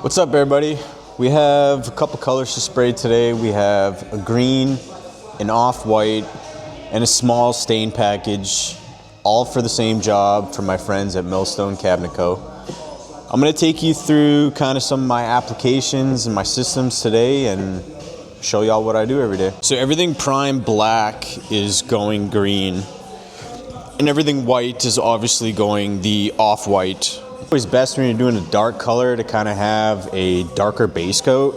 What's up, everybody? We have a couple colors to spray today. We have a green, an off-white, and a small stain package, all for the same job from my friends at Millstone Cabinet Co. I'm going to take you through kind of some of my applications and my systems today and show y'all what I do every day. So everything prime black is going green, and everything white is obviously going the off-white. It's always best when you're doing a dark color to kind of have a darker base coat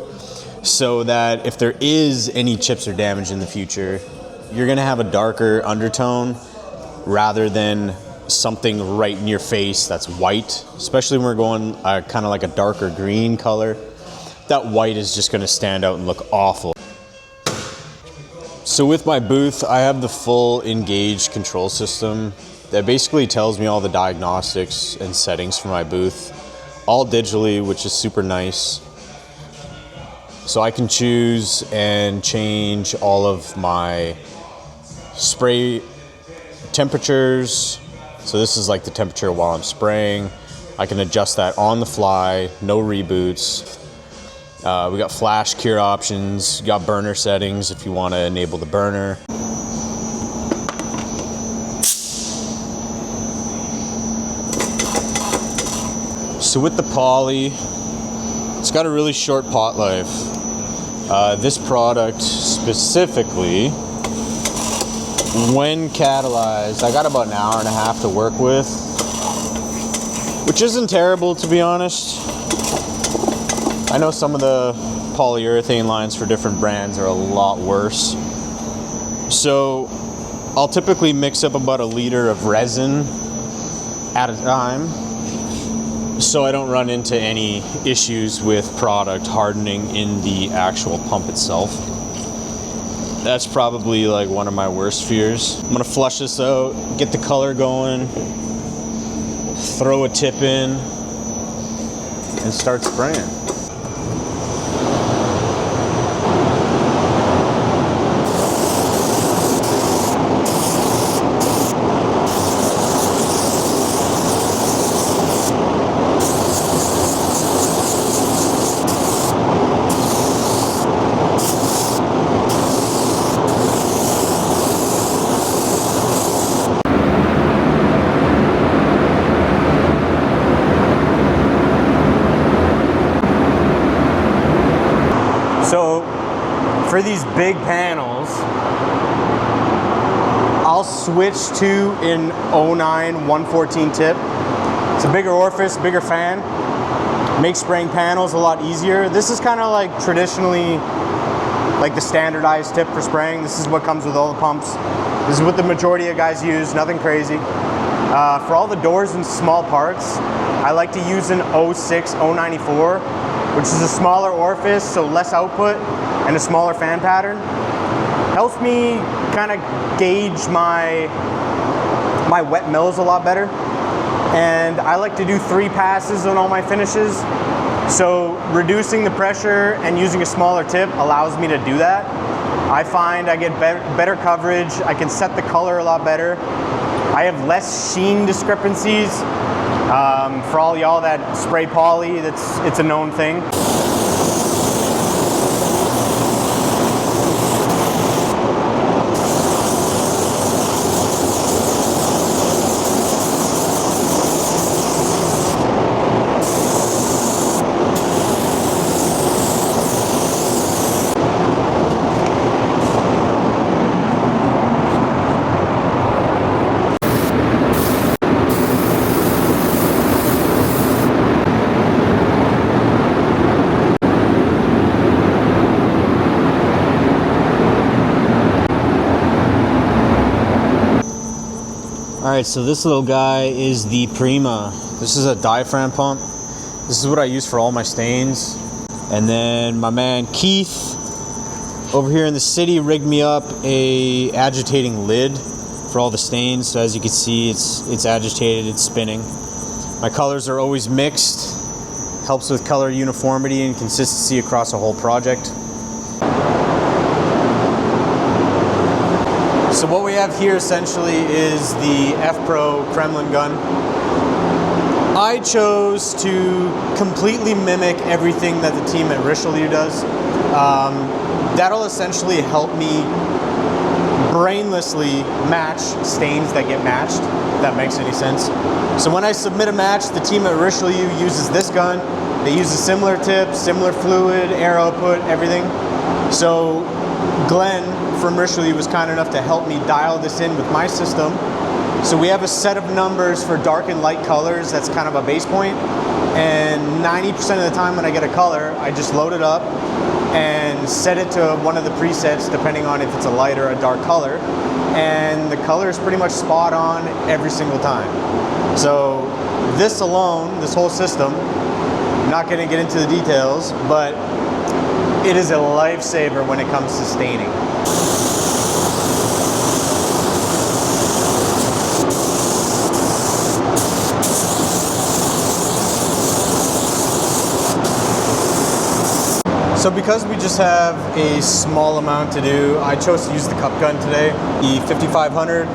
so that if there is any chips or damage in the future, you're going to have a darker undertone rather than something right in your face that's white, especially when we're going kind of like a darker green color. That white is just going to stand out and look awful. So with my booth, I have the full Engage control system that basically tells me all the diagnostics and settings for my booth, all digitally, which is super nice. So I can choose and change all of my spray temperatures. So this is like the temperature while I'm spraying. I can adjust that on the fly, no reboots. We got flash cure options, you got burner settings if you want to enable the burner. So with the poly, it's got a really short pot life. This product specifically, when catalyzed, I got about an hour and a half to work with, which isn't terrible, to be honest. I know some of the polyurethane lines for different brands are a lot worse. So I'll typically mix up about 1 liter of resin at a time, so I don't run into any issues with product hardening in the actual pump itself. That's probably like one of my worst fears. I'm gonna flush this out, get the color going, throw a tip in, and start spraying. So for these big panels, I'll switch to an 09 114 tip. It's a bigger orifice, bigger fan. Makes spraying panels a lot easier. This is kind of like traditionally like the standardized tip for spraying. This is what comes with all the pumps. This is what the majority of guys use, nothing crazy. For all the doors and small parts, I like to use an 06 094. Which is a smaller orifice, so less output and a smaller fan pattern. Helps me kind of gauge my wet mills a lot better. And I like to do 3 passes on all my finishes. So reducing the pressure and using a smaller tip allows me to do that. I find I get better coverage. I can set the color a lot better. I have less sheen discrepancies. For all y'all that spray poly, it's a known thing. Alright, so this little guy is the Prima. This is a diaphragm pump. This is what I use for all my stains. And then my man Keith over here in the city rigged me up a agitating lid for all the stains. So as you can see, it's agitated, it's spinning. My colors are always mixed. Helps with color uniformity and consistency across a whole project. So what we have here essentially is the F-Pro Kremlin gun. I chose to completely mimic everything that the team at Richelieu does. That'll essentially help me brainlessly match stains that get matched, if that makes any sense. So when I submit a match, the team at Richelieu uses this gun. They use a similar tip, similar fluid, air output, everything. So Glenn from Richelieu was kind enough to help me dial this in with my system. So we have a set of numbers for dark and light colors that's kind of a base point. And 90% of the time when I get a color, I just load it up and set it to one of the presets depending on if it's a light or a dark color. And the color is pretty much spot on every single time. So this alone, this whole system, I'm not going to get into the details, but it is a lifesaver when it comes to staining. So because we just have a small amount to do, I chose to use the cup gun today, the 5500.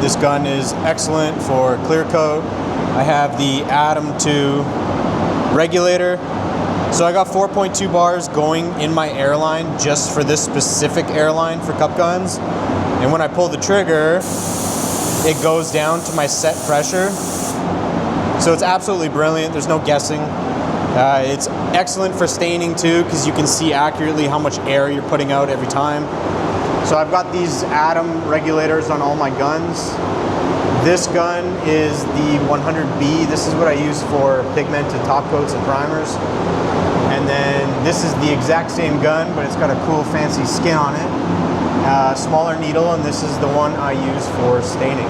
This gun is excellent for clear coat. I have the Atom 2 regulator. So I got 4.2 bars going in my airline just for this specific airline for cup guns. And when I pull the trigger, it goes down to my set pressure. So it's absolutely brilliant. There's no guessing. It's excellent for staining too, because you can see accurately how much air you're putting out every time. So I've got these Atom regulators on all my guns. This gun is the 100B. This is what I use for pigmented top coats and primers. And then this is the exact same gun, but it's got a cool fancy skin on it. Smaller needle, and this is the one I use for staining.